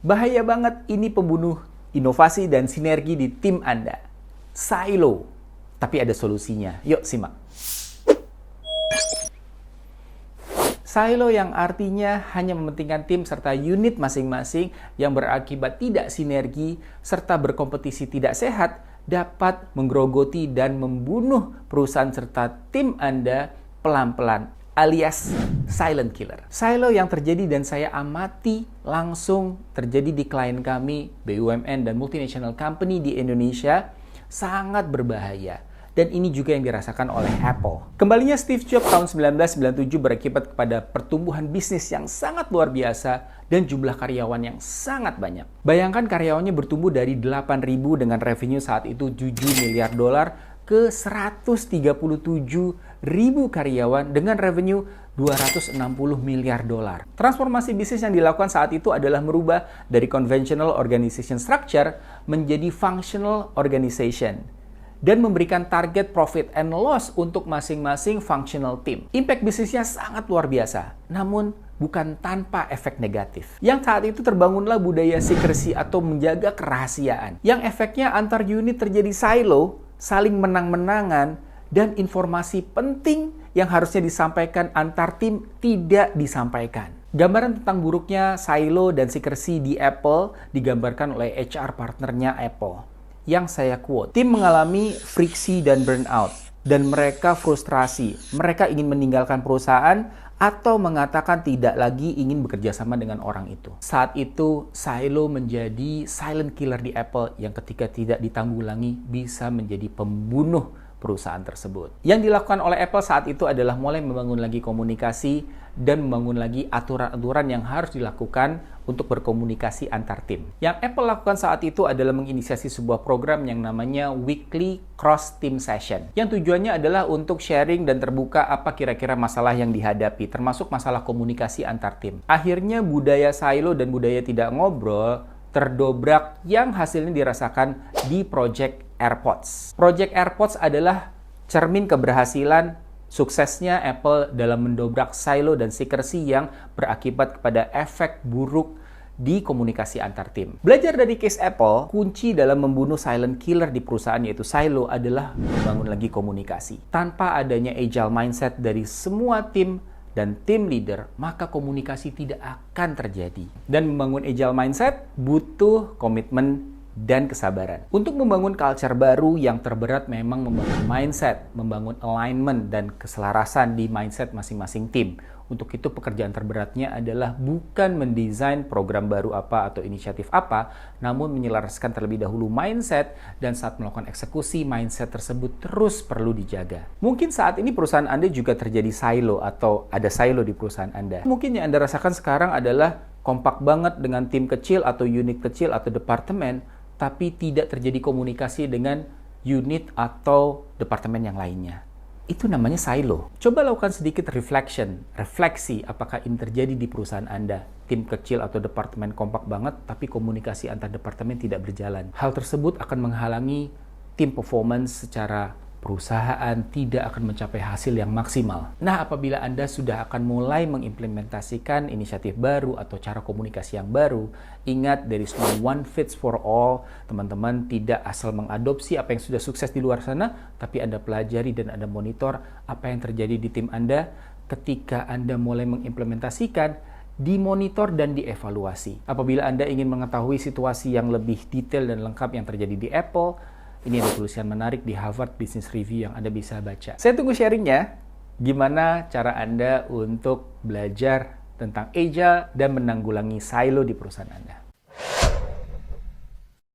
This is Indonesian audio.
Bahaya banget, ini pembunuh inovasi dan sinergi di tim Anda. Silo. Tapi ada solusinya. Yuk simak. Silo yang artinya hanya mementingkan tim serta unit masing-masing yang berakibat tidak sinergi serta berkompetisi tidak sehat dapat menggerogoti dan membunuh perusahaan serta tim Anda pelan-pelan, alias silent killer. Silo yang terjadi dan saya amati langsung terjadi di klien kami, BUMN dan multinational company di Indonesia, sangat berbahaya. Dan ini juga yang dirasakan oleh Apple. Kembalinya Steve Jobs tahun 1997 berakibat kepada pertumbuhan bisnis yang sangat luar biasa dan jumlah karyawan yang sangat banyak. Bayangkan karyawannya bertumbuh dari 8.000 dengan revenue saat itu 7 miliar dolar ke 137.000 karyawan dengan revenue 260 miliar dolar. Transformasi bisnis yang dilakukan saat itu adalah merubah dari conventional organization structure menjadi functional organization dan memberikan target profit and loss untuk masing-masing functional team. Impact bisnisnya sangat luar biasa, namun bukan tanpa efek negatif. Yang saat itu terbangunlah budaya secrecy atau menjaga kerahasiaan. Yang efeknya antar unit terjadi silo, saling menang-menangan, dan informasi penting yang harusnya disampaikan antar tim tidak disampaikan. Gambaran tentang buruknya silo dan secrecy di Apple digambarkan oleh HR partnernya Apple. Yang saya quote, tim mengalami friksi dan burnout, dan mereka frustrasi. Mereka ingin meninggalkan perusahaan atau mengatakan tidak lagi ingin bekerja sama dengan orang itu. Saat itu, silo menjadi silent killer di Apple yang ketika tidak ditanggulangi bisa menjadi pembunuh perusahaan tersebut. Yang dilakukan oleh Apple saat itu adalah mulai membangun lagi komunikasi dan membangun lagi aturan-aturan yang harus dilakukan untuk berkomunikasi antar tim. Yang Apple lakukan saat itu adalah menginisiasi sebuah program yang namanya Weekly Cross Team Session. Yang tujuannya adalah untuk sharing dan terbuka apa kira-kira masalah yang dihadapi, termasuk masalah komunikasi antar tim. Akhirnya budaya silo dan budaya tidak ngobrol terdobrak yang hasilnya dirasakan di Project AirPods. Project AirPods adalah cermin keberhasilan suksesnya Apple dalam mendobrak silo dan secrecy yang berakibat kepada efek buruk di komunikasi antar tim. Belajar dari case Apple, kunci dalam membunuh silent killer di perusahaan yaitu silo adalah membangun lagi komunikasi. Tanpa adanya agile mindset dari semua tim dan tim leader, maka komunikasi tidak akan terjadi. Dan membangun agile mindset butuh komitmen dan kesabaran. Untuk membangun culture baru yang terberat memang membangun mindset, membangun alignment dan keselarasan di mindset masing-masing tim. Untuk itu pekerjaan terberatnya adalah bukan mendesain program baru apa atau inisiatif apa, namun menyelaraskan terlebih dahulu mindset dan saat melakukan eksekusi, mindset tersebut terus perlu dijaga. Mungkin saat ini perusahaan Anda juga terjadi silo atau ada silo di perusahaan Anda. Mungkin yang Anda rasakan sekarang adalah kompak banget dengan tim kecil atau unit kecil atau departemen, tapi tidak terjadi komunikasi dengan unit atau departemen yang lainnya. Itu namanya silo. Coba lakukan sedikit refleksi apakah ini terjadi di perusahaan Anda. Tim kecil atau departemen kompak banget, tapi komunikasi antar departemen tidak berjalan. Hal tersebut akan menghalangi tim performance secara perusahaan tidak akan mencapai hasil yang maksimal. Nah, apabila Anda sudah akan mulai mengimplementasikan inisiatif baru atau cara komunikasi yang baru, ingat there is no one fits for all. Teman-teman tidak asal mengadopsi apa yang sudah sukses di luar sana, tapi Anda pelajari dan Anda monitor apa yang terjadi di tim Anda ketika Anda mulai mengimplementasikan, dimonitor dan dievaluasi. Apabila Anda ingin mengetahui situasi yang lebih detail dan lengkap yang terjadi di Apple, ini ada tulisan menarik di Harvard Business Review yang Anda bisa baca. Saya tunggu sharingnya, gimana cara Anda untuk belajar tentang agile dan menanggulangi silo di perusahaan Anda.